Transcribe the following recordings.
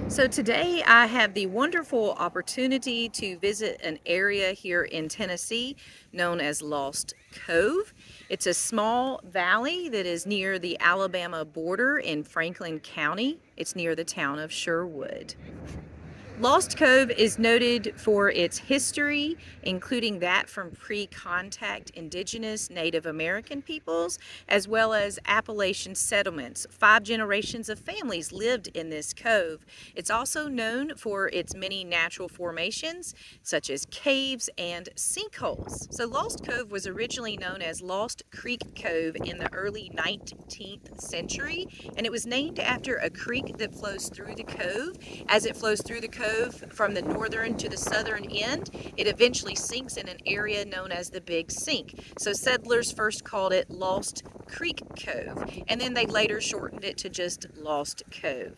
So today I have the wonderful opportunity to visit an area here in Tennessee known as Lost Cove. It's a small valley that is near the Alabama border in Franklin County. It's near the town of Sherwood. Lost Cove is noted for its history, including that from pre-contact indigenous Native American peoples, as well as Appalachian settlements. 5 generations of families lived in this cove. It's also known for its many natural formations, such as caves and sinkholes. So Lost Cove was originally known as Lost Creek Cove in the early 19th century, and it was named after a creek that flows through the cove. As it flows through the cove from the northern to the southern end, it eventually sinks in an area known as the Big Sink. So settlers first called it Lost Creek Cove, and then they later shortened it to just Lost Cove.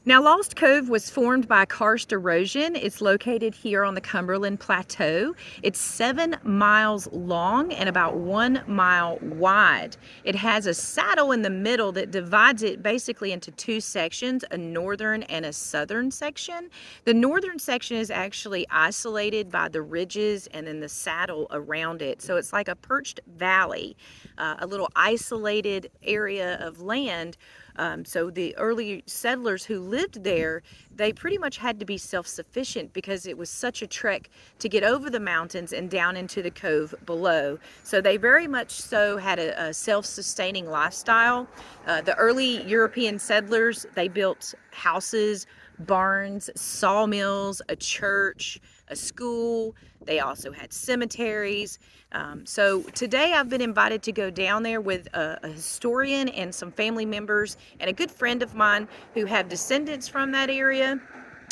Now, Lost Cove was formed by karst erosion. It's located here on the Cumberland Plateau. It's 7 miles long and about 1 mile wide. It has a saddle in the middle that divides it basically into 2 sections, a northern and a southern section. The northern section is actually isolated by the ridges and then the saddle around it. So it's like a perched valley, a little isolated area of land. So the early settlers who lived there, they pretty much had to be self-sufficient because it was such a trek to get over the mountains and down into the cove below. So they very much so had a self-sustaining lifestyle. The early European settlers, they built houses, barns, sawmills, a church, a school. They also had cemeteries. So today I've been invited to go down there with a historian and some family members and a good friend of mine who have descendants from that area.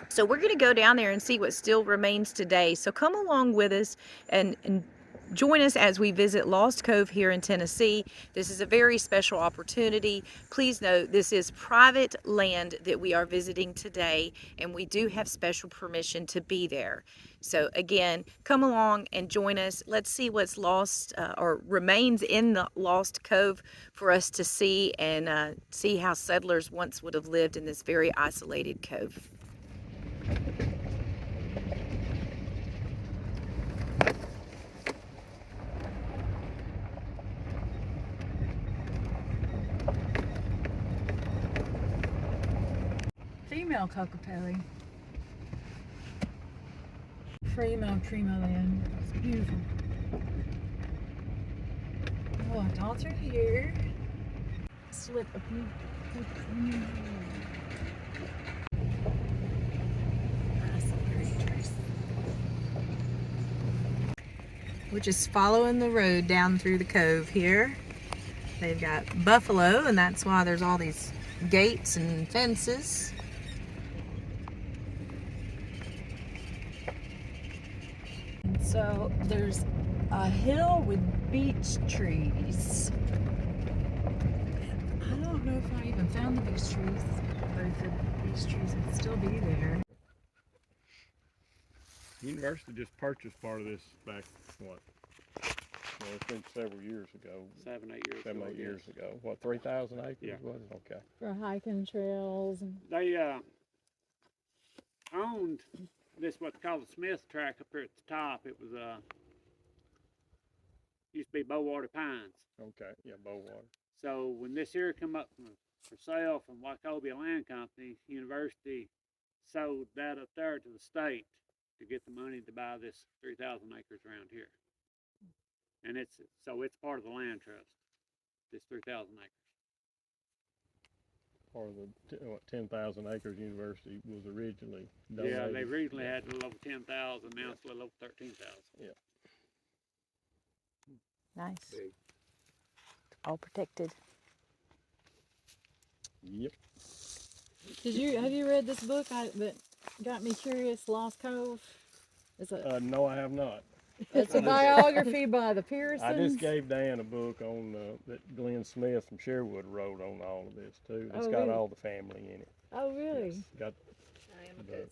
So we're going to go down there and see what still remains today. So come along with us and join us as we visit Lost Cove here in Tennessee. This is a very special opportunity. Please note this is private land that we are visiting today, and we do have special permission to be there. So again, come along and join us. Let's see what's lost or remains in the Lost Cove for us to see, and see how settlers once would have lived in this very isolated cove. Female Cocopelli. Female Tremoland. It's beautiful. Walked all through here. Slip a few. We're just following the road down through the cove here. They've got buffalo, and that's why there's all these gates and fences. And so there's a hill with beech trees. I don't know if I even found the beech trees, or if the beech trees would still be there. The university just purchased part of this back, what? Well, it's been several years ago. 7, 8 years 7, ago. 8 years ago. What, 3,000 acres? Yeah. Was it? Okay. For hiking trails. And They owned this what's called the Smith track up here at the top. It was used to be Bowater Pines. Okay. Yeah, Bowater. So when this here come up for sale from Wachovia Land Company, university sold that up there to the state to get the money to buy this 3,000 acres around here. And it's part of the land trust. This 3,000 acres. Or the 10,000 acres university was originally donated. Yeah, they originally had a little over 10,000. Now it's a little over 13,000. Yeah. Nice. Big. All protected. Yep. have you read this book that got me curious, Lost Cove? No, I have not. It's a biography by the Pearsons. I just gave Dan a book on that Glenn Smith from Sherwood wrote on all of this too. It's got really? all the family in it. Oh, really? Yes, got. I am a cousin.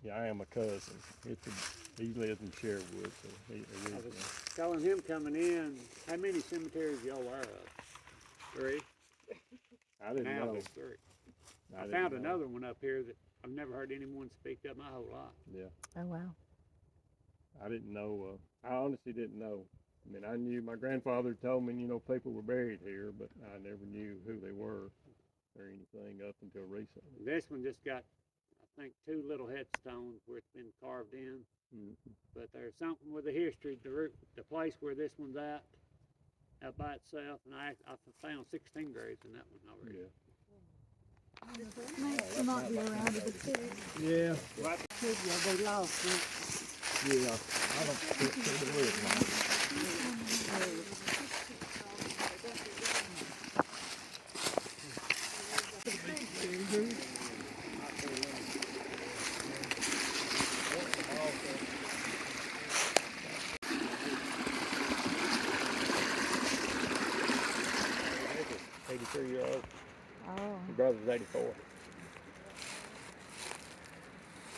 Yeah, I am a cousin. He lives in Sherwood, so he I was telling him coming in, how many cemeteries y'all aware of? 3. I didn't Now know. there's 3. I didn't found know. another one up here that I've never heard anyone speak of my whole life. Yeah, Oh, wow. I didn't know. I honestly didn't know. I mean, I knew my grandfather told me, people were buried here, but I never knew who they were or anything up until recently. This one just got, I think, 2 little headstones where it's been carved in. Mm-hmm. But there's something with the history, the place where this one's at out by itself, and I found 16 graves in that one already. Yeah. Might be around it too. Yeah. They lost it. Yeah. I don't think it was. Year-old. Oh. My brother's 84.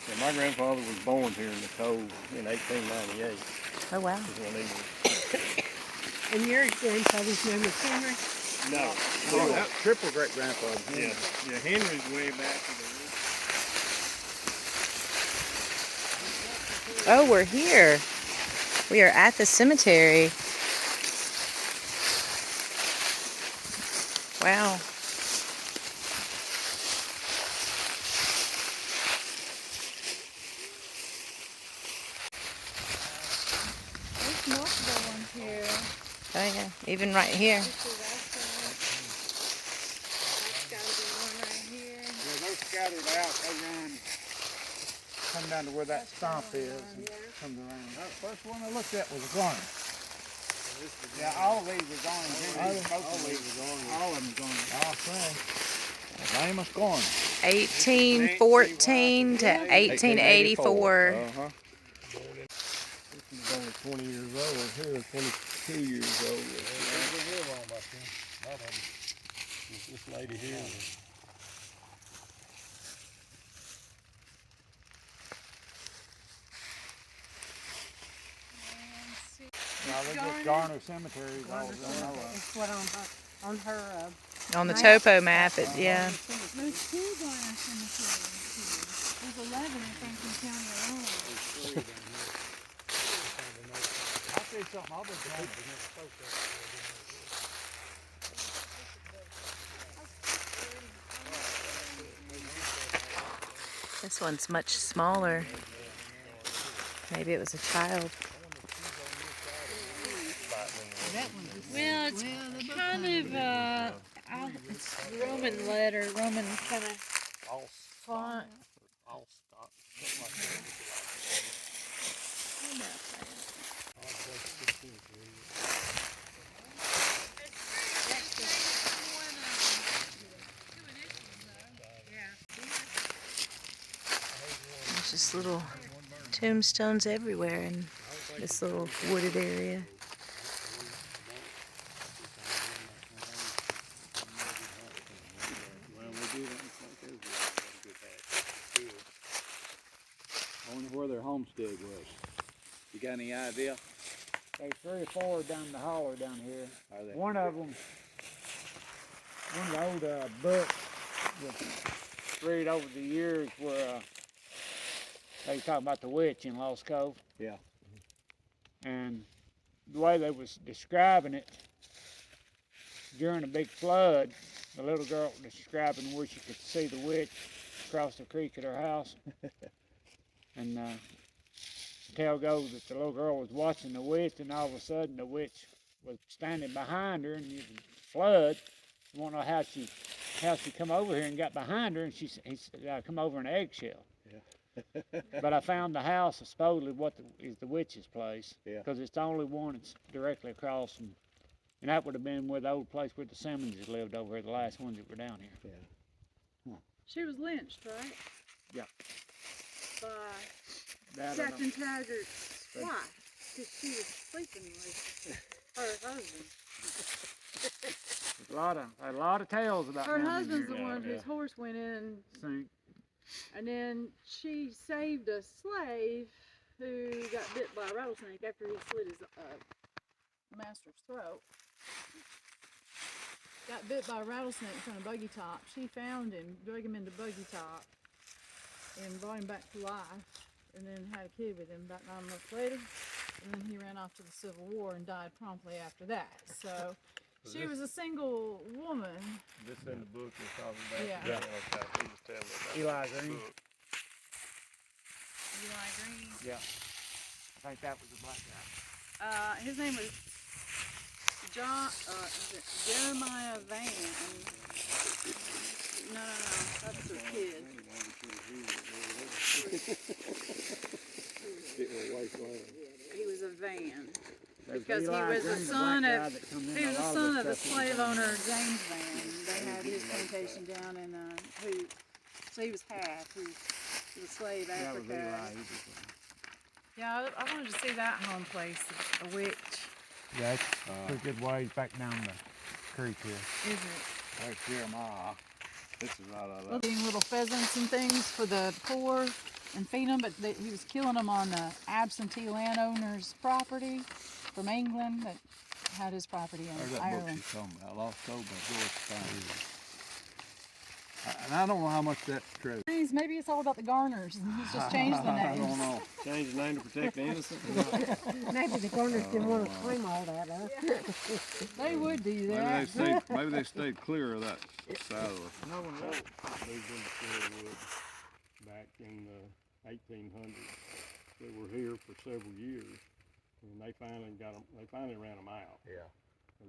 Yeah, my grandfather was born here in the Cove in 1898. Oh, wow. Is when he was. And your grandfather's name was Henry? No. Oh, that's triple great grandfather. Yeah. Yeah, Henry's way back in the Oh, we're here. We are at the cemetery. Wow. There's multiple ones here. Oh, yeah. Even right here. That's gotta be one right here. Yeah, they're scattered out. They run, come down to where that stump is and comes around. That first one I looked at was a Garner. Yeah, all of these are Garner. All of these are Garner. All of them Garner. I'll say. Famous Garner. 1814 to 1884. Uh-huh. This is only 20 years old. Here, 22 years old. This lady here. Now, they're just Garner cemeteries, all of them know of. That's what on her On the topo map, yeah. There's 2 Garner cemeteries here. There's 11, I think, in county alone. I'll tell you something, I'll be glad. This one's much smaller. Maybe it was a child. Well, it's kind of, it's Roman letter, Roman kind of font. All stock. There's just little tombstones everywhere in this little wooded area. Well, they do that in South I wonder where their homestead was. You got any idea? There's 3 or 4 down the holler down here. Are they? One of them, one of the old books that read over the years where they talk about the witch in Lost Cove. Yeah. And the way they was describing it during a big flood, the little girl was describing where she could see the witch across the creek at her house. And the tale goes that the little girl was watching the witch, and all of a sudden the witch was standing behind her, and it was flood. You won't know how she come over here and got behind her, and he come over in an eggshell. Yeah. But I found the house is supposedly is the witch's place, Yeah. because it's the only one that's directly across from, and that would have been where the old place where the Simmons lived over here, the last ones that were down here. Yeah. She was lynched, right? Yeah. By That I don't Captain Taggart's wife, because she was sleeping with her husband. There's a lot of tales about Her down in husband's here. the one yeah. whose horse went in, Sink. and then she saved a slave who got bit by a rattlesnake after he slit his master's throat. got bit by a rattlesnake in front of Buggy Top. She found him, drug him into Buggy Top, and brought him back to life, and then had a kid with him about 9 months later. And then he ran off to the Civil War and died promptly after that. So she was a single woman. This in the book you're talking about? Yeah. Okay, he was telling me about Eli this Green. book. Eli Green. Yeah. I think that was the black guy. His name was Jeremiah Van. No, that's the kid. He was a Van. Because he was the son of the slave owner James Van. They had his plantation down in so he was half. He was a slave Africa. Yeah, I wanted to see that home place, the witch. Yeah, it's pretty good ways back down the creek here. Is it? There's Jeremiah. This is right out of Eating little pheasants and things for the poor and feed them, but he was killing them on the absentee landowner's property from England that had his property in Ireland. She's talking about, Lost Cove by George Stein. And I don't know how much that's true. Maybe it's all about the Garners, and he's just changed the I name. don't know. Change the name to protect the innocent? Maybe the Garners didn't want to claim all that, huh? They would do Maybe that. maybe they stayed clear of that side of the. No one knows. Moved into Sherwood back in the 1800s. They were here for several years, and they finally ran them out. Yeah.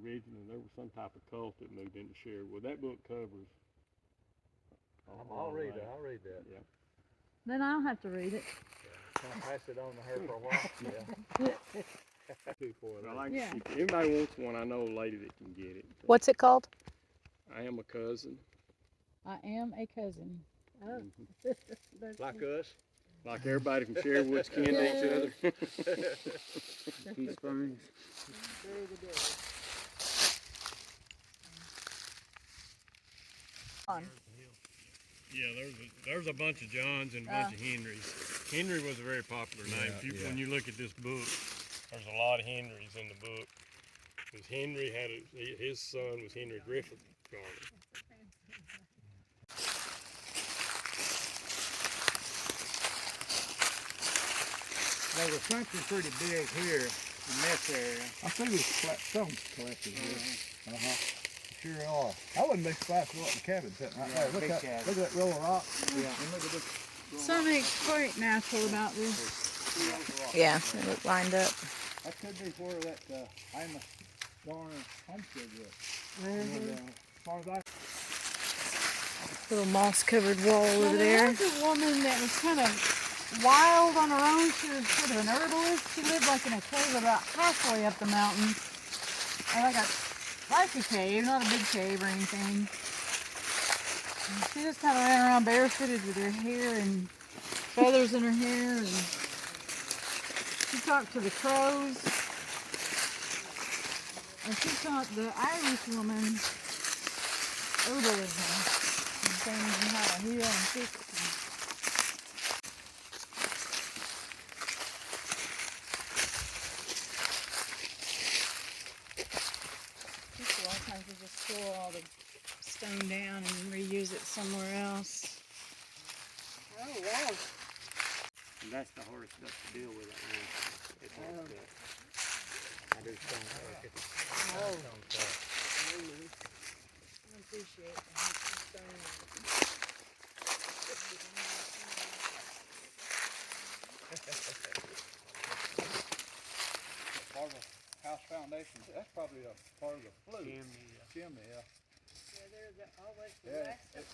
Originally, there was some type of cult that moved into Sherwood. That book covers. I'll read that. I'll read that. Yeah. Then I'll have to read it. Can I pass it on to her for a while? Yeah. Yeah. If anybody wants one, I know a lady that can get it. What's it called? I am a cousin. I am a cousin. Oh. Like us? Like everybody from Sherwood's kin to each other. Keith Springs. Yeah, there's a bunch of Johns and a bunch of Henrys. Henry was a very popular name. When you look at this book, there's a lot of Henrys in the book. Because Henry his son was Henry Griffith Garner. There was something pretty big here in this area. I see these stones collected here. Sure are. I wouldn't be surprised if the cabin sitting right there. Look big at cabin. look at that roll of rock. Yeah. And look at this. Something quite natural about this. Yeah, they look lined up. That could be where that Amos Garner homestead was. Mhm. As far as I Little moss covered wall Well, over there there. was a woman that was kind of wild on her own. She was sort of an herbalist. She lived like in a cave about halfway up the mountain. Like a cave, not a big cave or anything. And she just kind of ran around barefooted with her hair and feathers in her hair, and she talked to the crows. And she taught the Irish woman herbalism and things and how to heal and fix things. A lot of times we just pull all the stone down and reuse it somewhere else. Oh, wow. And that's the hardest stuff to deal with. It's hard stuff. I do stone work. Oh. I appreciate that. part of the house foundation. That's probably a part of the flue. Chimney, yeah. Yeah, it's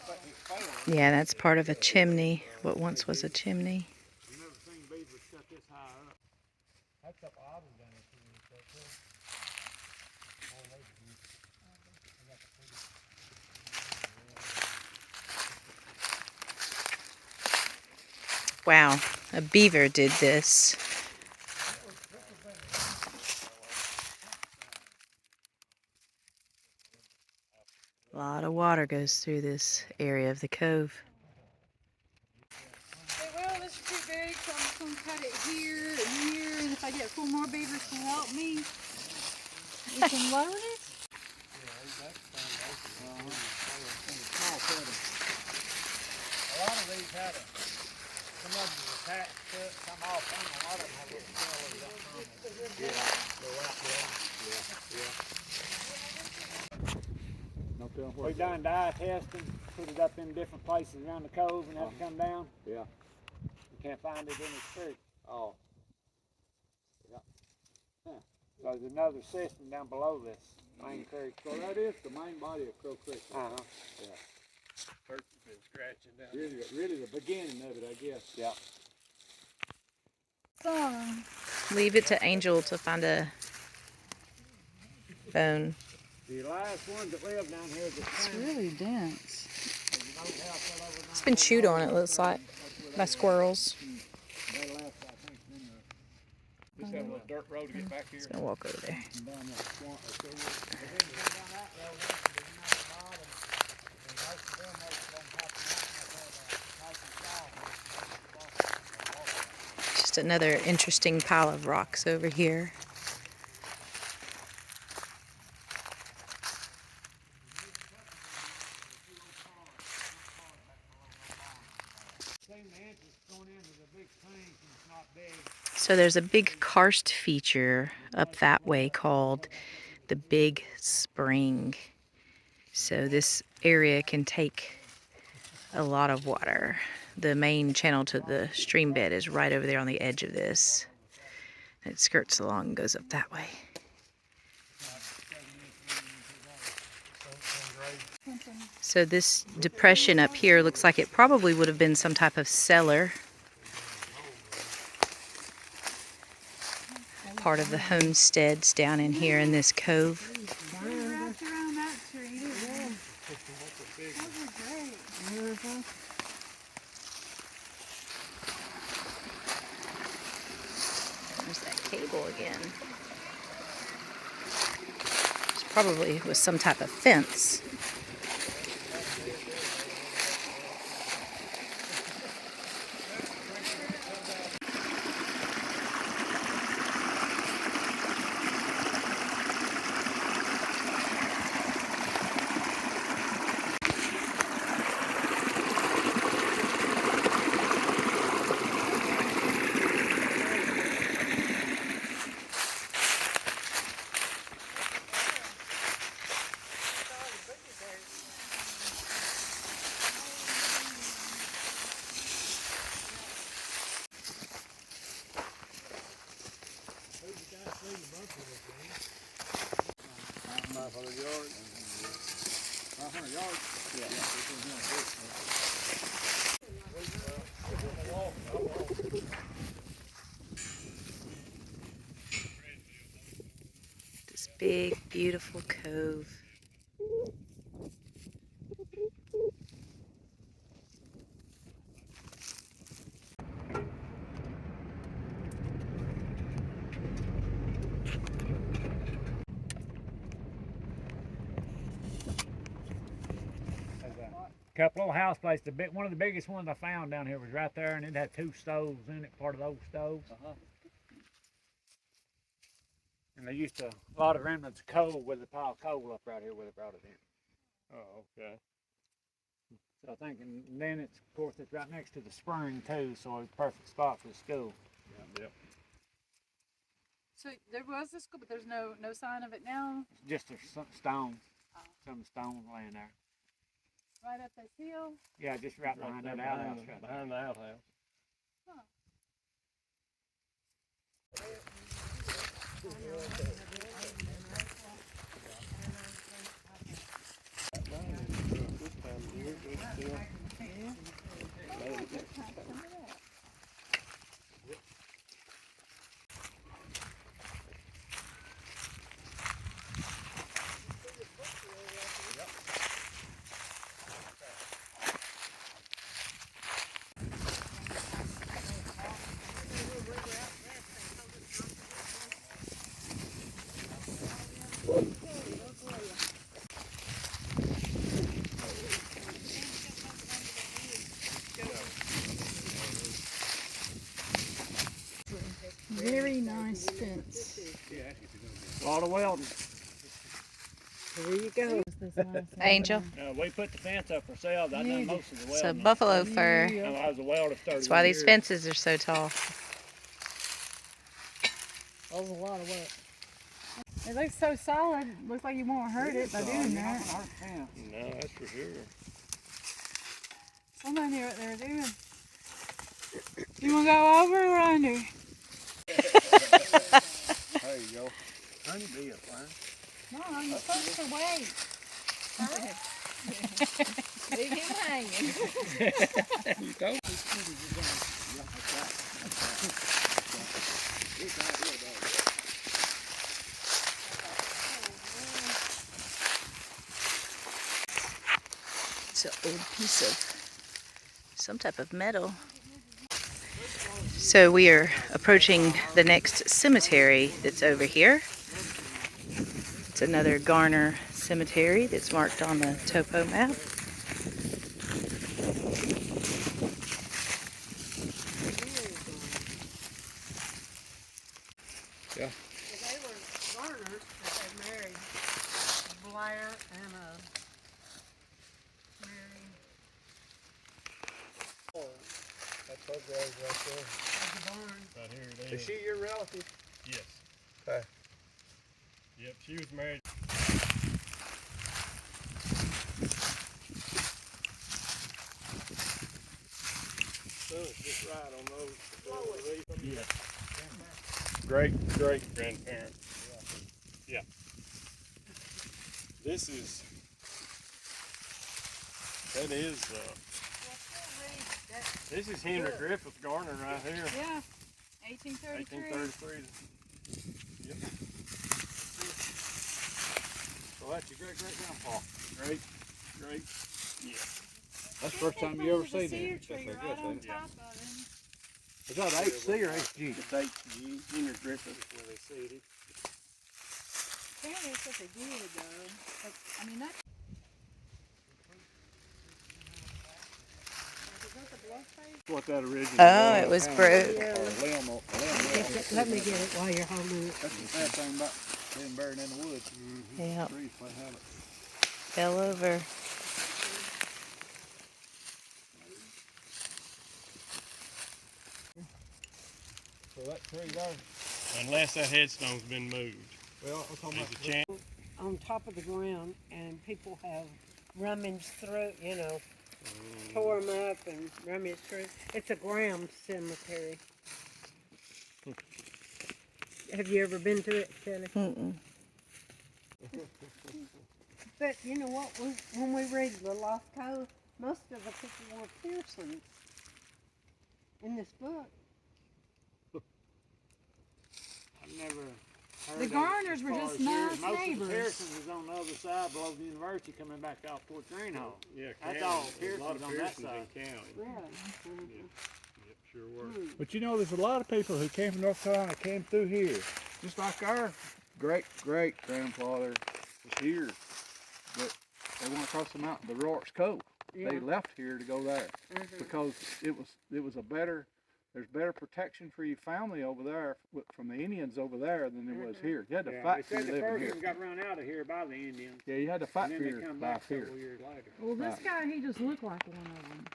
failed. Yeah, that's part of a chimney, what once was a chimney. I've never seen beavers shut this high up. That's up Auburn down there. Wow, a beaver did this. A lot of water goes through this area of the cove. Say, well, this is too big, so I'm just going to cut it here and here, and if I get 4 more beavers to help me, we can load it. A lot of these had some of them was attached to it, some off them, a lot of them had little cellars up on them. Yeah. Little outbuildings. No telling what. We done dye testing, put it up in different places around the cove and had to come down. Yeah. You can't find it in the creek. Oh. So there's another system down below this main creek. So that is the main body of Crow Creek. Uh-huh. Yeah. Perched has been scratching down. Really the beginning of it, I guess. Yeah. So, Leave it to Angel to find a bone. The last ones that lived down here is the it's same. really dense. It's been chewed on, it looks like, by squirrels. They left, I think, in the. Just have a little dirt road to get back here. It's gonna walk over there. Down that swamp, or so But then you come down that road, once you get down the bottom, and most of them are on top of the mountain up there, Just another interesting pile of rocks over here. So there's a big karst feature up that way called the Big Spring. So this area can take a lot of water. The main channel to the stream bed is right over there on the edge of this. It skirts along and goes up that way. So this depression up here looks like it probably would have been some type of cellar. Part of the homesteads down in here in this cove. We wrapped around that tree, didn't we? Those are great. There's that cable again. This probably was some type of fence. This big, beautiful cove. Couple of house places. One of the biggest ones I found down here was right there, and it had 2 stoves in it, part of those stoves. And they used to, a lot of remnants of coal with a pile of coal up right here where they brought it in. Oh, okay. So I think, and then it's, of course, it's right next to the spring too, so it's a perfect spot for the school. Yep. So there was a school, but there's no sign of it now? Just a stone, some stone laying there. Right up this hill? Yeah, just right behind that outhouse. Right there. Behind the outhouse. Very nice fence. A lot of welding. There you go. this last Angel. We put the fence up ourselves. I done most of the It's a welding. buffalo fur. No, I was a welder 30 That's why these years. fences are so tall. That was a lot of work. It looks so solid. Looks like you won't hurt it by doing that. No, that's for sure. Somebody knew what they were doing. You want to go over or under? There you go. Honey bee up there. No, you're supposed to wait. Leave him hanging. You go. It's an old piece of some type of metal. So we are approaching the next cemetery that's over here. It's another Garner cemetery that's marked on the topo map. Yeah. They were Garners that had married Blair and Mary. That's her grave right there. At the barn. Right here it Is is. she your relative? Yes. Okay. Yep, she was married. So it's just right on those. Yeah. Great grandparent. Yeah. This is. That is. This is Henry Griffith Garner right here. Yeah, 1833. 1833. Yep. So that's your great-great-grandpa. Great. Yeah. That's the first time you ever seen him. Tree right on top of him. Is that HC or HG? It's HG, Henry Griffith is where they seated. Apparently that's what they did though. But, I mean, that's... Is that the bluff face? What that originally Oh, it was broke. Let me get it while you're holding it. That's the sad thing about being buried in the woods. Yep. Trees might have it. Fell over. So that tree there, Unless that headstone's been moved. well, I'm talking There's about a chance. On top of the ground, and people have rummaged through, tore them up and rummaged through. It's a ground cemetery. Have you ever been to it, Shelley? Mm-mm. But you know what? When we read the Lost Cove, most of the people were Pearsons in this book. I've never heard The of it Garners as were far just as here. nice Most neighbors. of the Pearsons was on the other side below the university coming back out towards Greenhall. Yeah, That's county. all There's a lot of Pearsons on that Pearsons side. in county. Really? Yep, sure were. But there's a lot of people who came from North Carolina came through here. Just like our great-great-grandfather was here. But they went across the mountain to Lost Cove. Yeah. They left here to go there because it was a better, there's better protection for your family over there from the Indians over there than there was here. You had to Yeah, fight they for said your the living Persians here. got run out of here by the Indians. Yeah, you had to fight And for then they your come life back here. several years later. Well, this Right. guy, he just looked like one of them.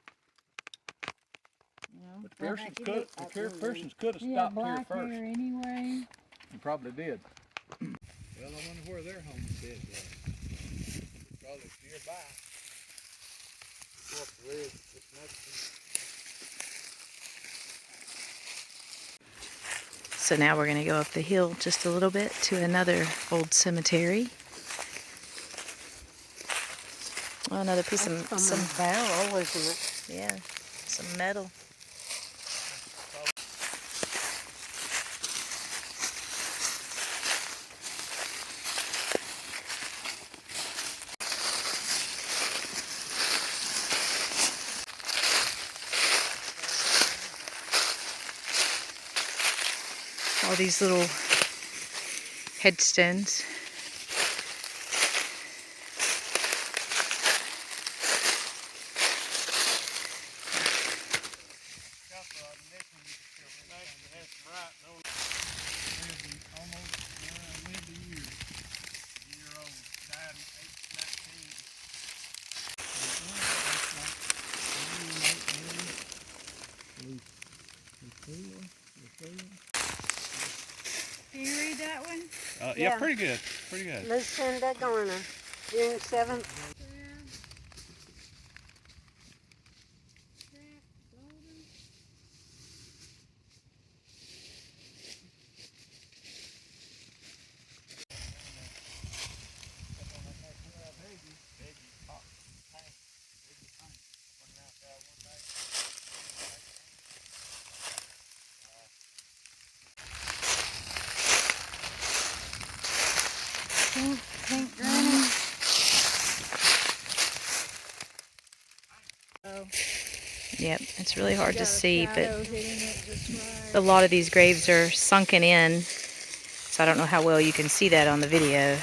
You know? But the Pearsons could have He had stopped here black first. hair anyway. And probably did. Well, I wonder where their homestead was. Probably nearby. Up the ridge, just next So now we're going to go up the hill just a little bit to another old cemetery. Oh, another piece of From some, a barrel, isn't it? yeah, some metal. All these little headstones. Almost lived a year. Year old. Died in 19. Can you read that one? Yeah, Yeah. pretty good. Pretty good. Lucinda Garner, June 7th. Pink granite. Oh, Yep, it's really hard to got a see, but shadow hitting it just a right. lot of these graves are sunken in, so I don't know how well you can see that on the video.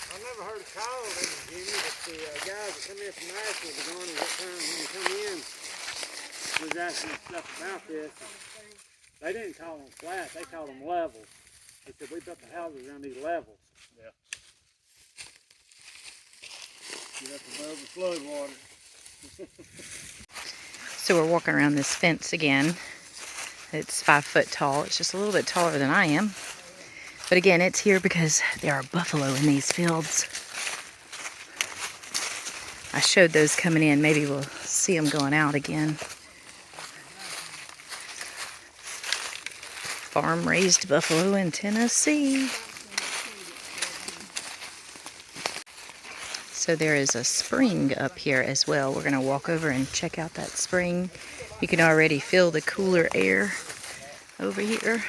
I never heard a call in Jimmy, but the guys that come in from Nashville were going to what time when you come in was asking us stuff about this. They didn't call them flat, they called them levels. They said we built the houses around these levels. Yeah. Get up above the flood water. So we're walking around this fence again. It's 5 foot tall. It's just a little bit taller than I am. But again, it's here because there are buffalo in these fields. I showed those coming in. Maybe we'll see them going out again. Farm-raised buffalo in Tennessee. So there is a spring up here as well. We're going to walk over and check out that spring. You can already feel the cooler air over here.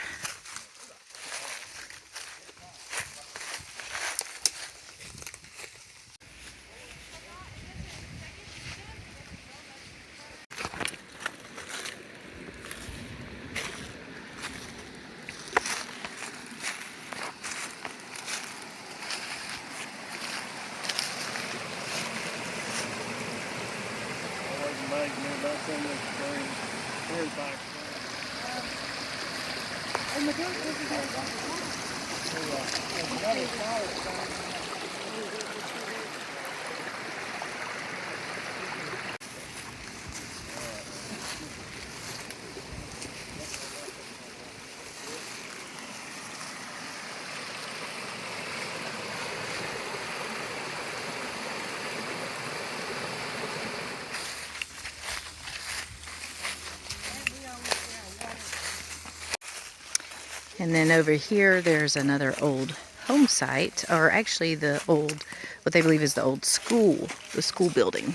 And then over here, there's another old home site, or actually the old, what they believe is the old school, the school building.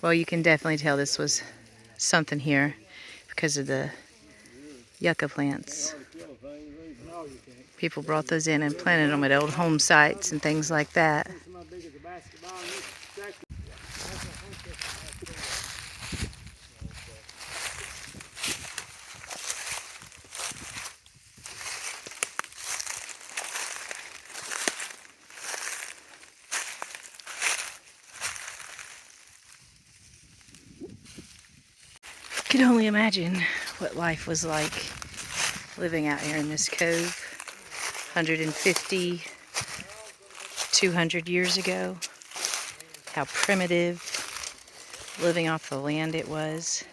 Well, you can definitely tell this was something here because of the yucca plants. People brought those in and planted them at old home sites and things like that. I can only imagine what life was like living out here in this cove 150, 200 years ago. How primitive living off the land it was.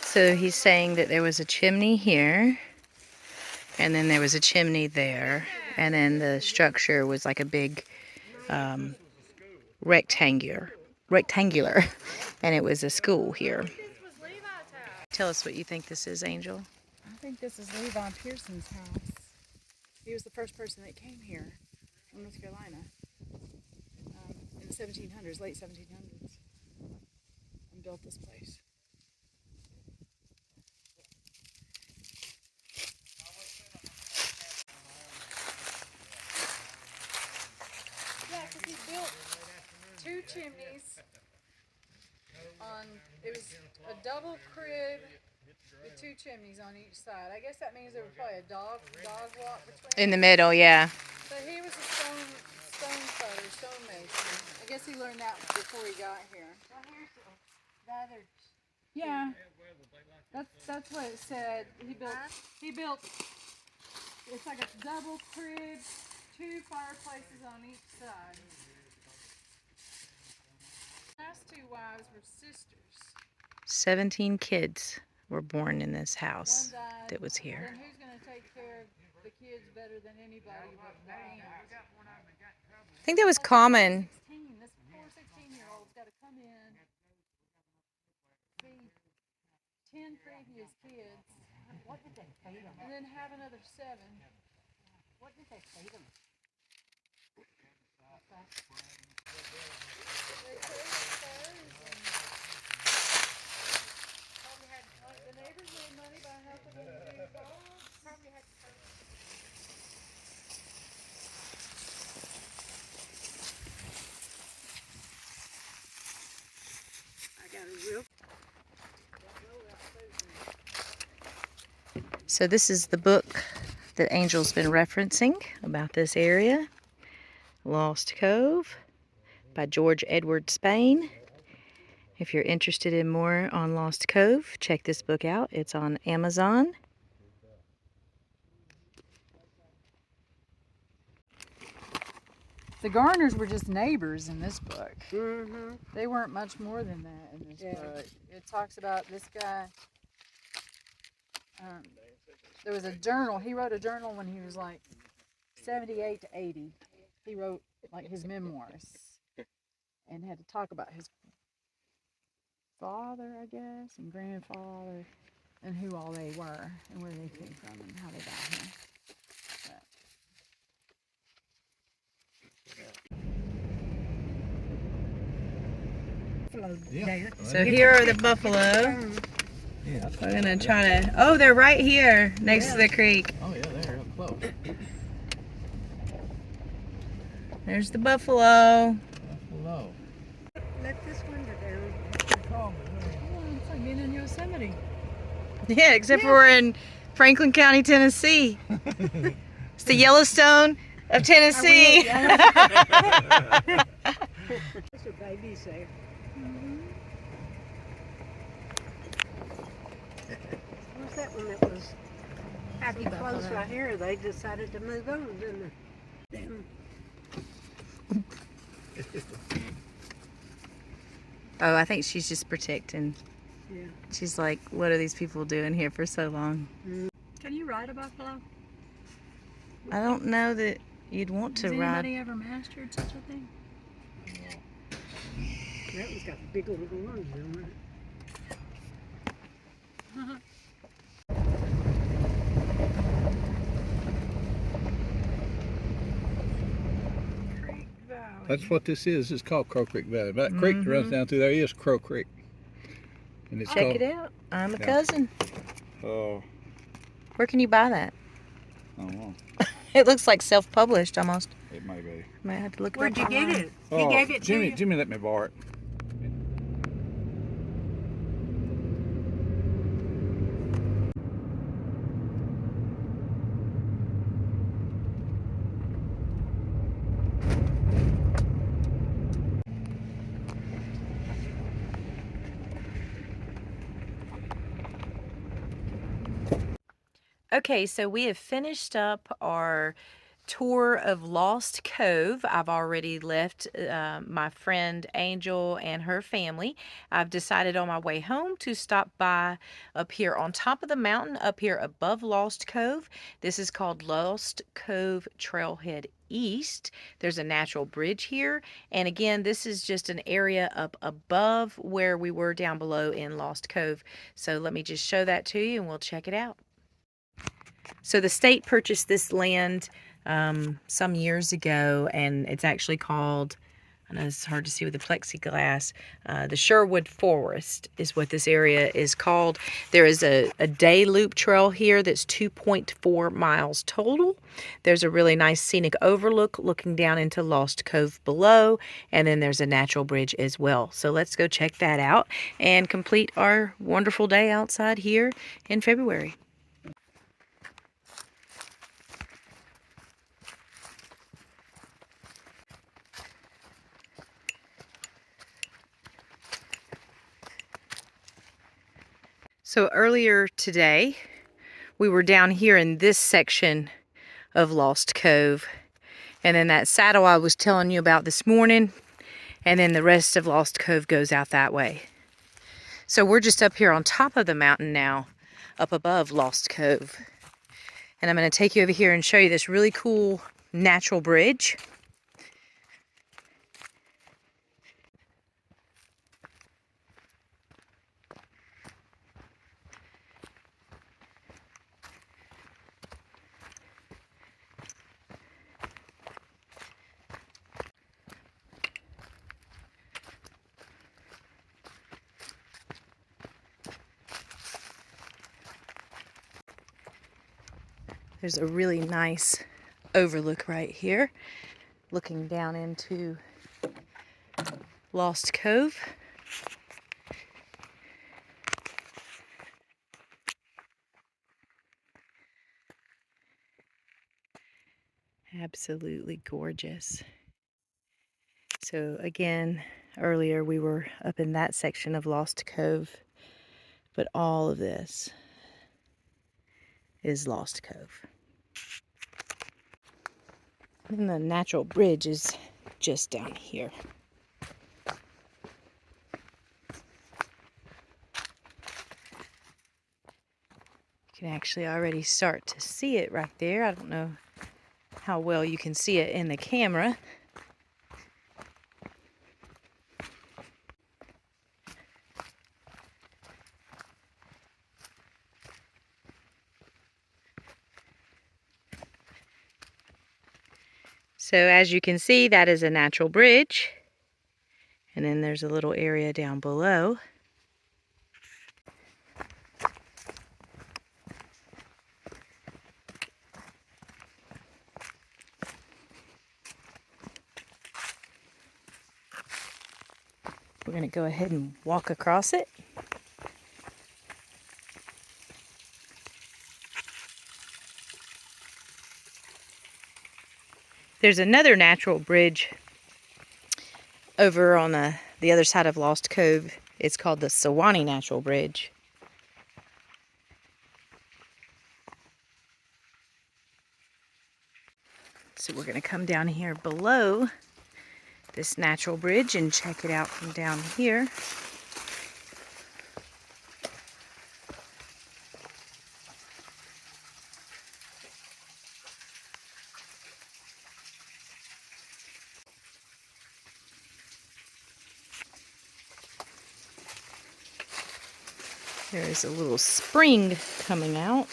So he's saying that there was a chimney here, and then there was a chimney there, and then the structure was like a big rectangular, and it was a school here. Tell us what you think this is, Angel. I think this is Levi Pearson's house. He was the first person that came here from North Carolina in the 1700s, late 1700s, and built this place. Yeah, because he built 2 chimneys it was a double crib with 2 chimneys on each side. I guess that means there was probably a dog walk between. In the middle, yeah. But he was a stone cutter, stonemason. I guess he learned that before he got here. Well, here's the other. Yeah, that's what it said. He built. It's like a double crib, 2 fireplaces on each side. Last 2 wives were sisters. 17 kids were born in this house One died. that was here. Then who's gonna take care of the kids better than anybody but man? I think that was common. 16. This poor 16-year-old's got to come in, feed 10 previous kids, What did they feed them? and then have another 7. What did they feed them? They chose furs and probably had the neighbors made money by helping them do dogs. Probably had. I got a real. So this is the book that Angel's been referencing about this area, Lost Cove by George Edward Spain. If you're interested in more on Lost Cove, check this book out. It's on Amazon. The Garners were just neighbors in this book. Mm-hmm. They weren't much more than that in this book. It talks about this guy. There was a journal. He wrote a journal when he was like 78 to 80. He wrote like his memoirs and had to talk about his father, I guess, and grandfather, and who all they were and where they came from and how they got here. So here are the buffalo. Yeah. We're gonna try to, oh, they're right here next to the creek. Oh yeah, they're up close. There's the buffalo. Hello. Let this window down. Oh, it's like being in Yosemite. Yeah, except for we're in Franklin County, Tennessee. It's the Yellowstone of Tennessee. There's a baby's there. What's that one that was happy close right here? They decided to move on, didn't they? Them. Oh, I think she's just protecting. Yeah. She's like, what are these people doing here for so long? Can you ride a buffalo? I don't know that you'd want to Has ride. anybody ever mastered such a thing? That one's got big little horns on it. That's what this is. It's called Crow Creek Valley. That creek that runs down through there is Crow Creek. And it's Check it out. I'm a Yeah. cousin. Oh, Where can you buy that? I don't know. It looks like self-published almost. It may be. Might have to look it Where'd up you get online. it? He gave it to Jimmy, you? Jimmy let me borrow it. Okay, so we have finished up our tour of Lost Cove. I've already left my friend Angel and her family. I've decided on my way home to stop by up here on top of the mountain, up here above Lost Cove. This is called Lost Cove Trailhead East. There's a natural bridge here. And again, this is just an area up above where we were down below in Lost Cove. So let me just show that to you and we'll check it out. So the state purchased this land some years ago, and it's actually called I know it's hard to see with the plexiglass. The Sherwood Forest is what this area is called. There is a day loop trail here that's 2.4 miles total. There's a really nice scenic overlook looking down into Lost Cove below, and then there's a natural bridge as well. So let's go check that out and complete our wonderful day outside here in February. So earlier today, we were down here in this section of Lost Cove. And then that saddle I was telling you about this morning. And then the rest of Lost Cove goes out that way. So we're just up here on top of the mountain now, up above Lost Cove. And I'm going to take you over here and show you this really cool natural bridge. There's a really nice overlook right here, looking down into Lost Cove. Absolutely gorgeous. So again, earlier we were up in that section of Lost Cove, but all of this is Lost Cove. And the natural bridge is just down here. You can actually already start to see it right there. I don't know how well you can see it in the camera. So as you can see, that is a natural bridge. And then there's a little area down below. We're going to go ahead and walk across it. There's another natural bridge over on the other side of Lost Cove. It's called the Sewanee Natural Bridge. So we're going to come down here below this natural bridge and check it out from down here. There is a little spring coming out.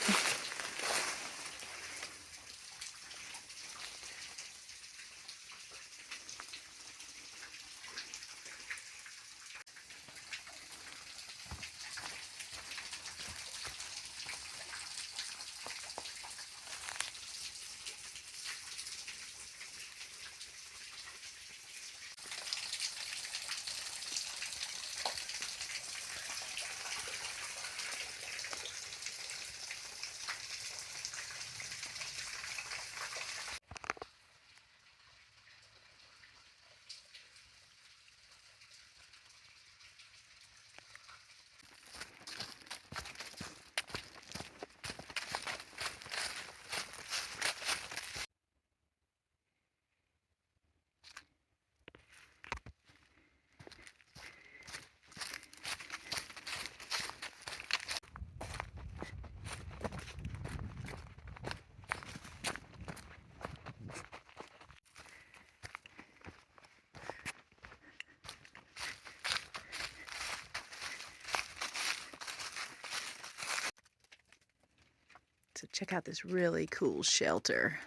So check out this really cool shelter.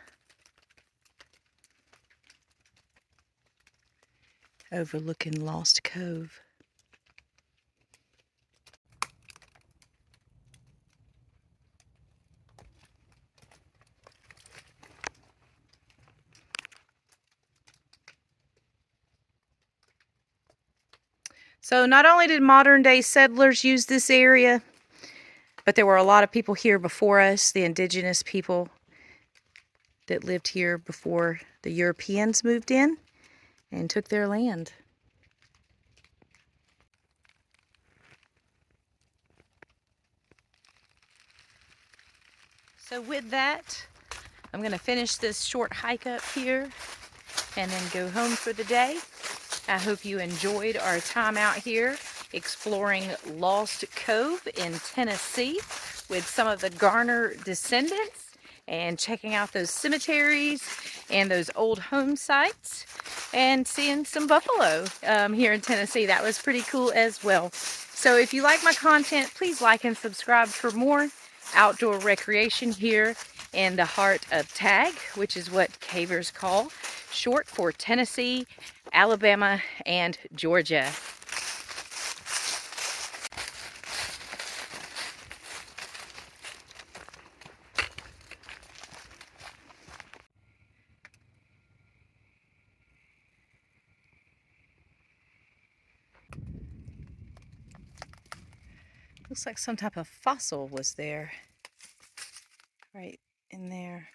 overlooking Lost Cove. So not only did modern day settlers use this area, but there were a lot of people here before us, the indigenous people that lived here before the Europeans moved in and took their land. So with that, I'm going to finish this short hike up here and then go home for the day. I hope you enjoyed our time out here exploring Lost Cove in Tennessee with some of the Garner descendants and checking out those cemeteries and those old home sites and seeing some buffalo here in Tennessee. That was pretty cool as well. So if you like my content, please like and subscribe for more outdoor recreation here in the heart of Tag, which is what cavers call short for Tennessee, Alabama, and Georgia. Looks like some type of fossil was there, right in there.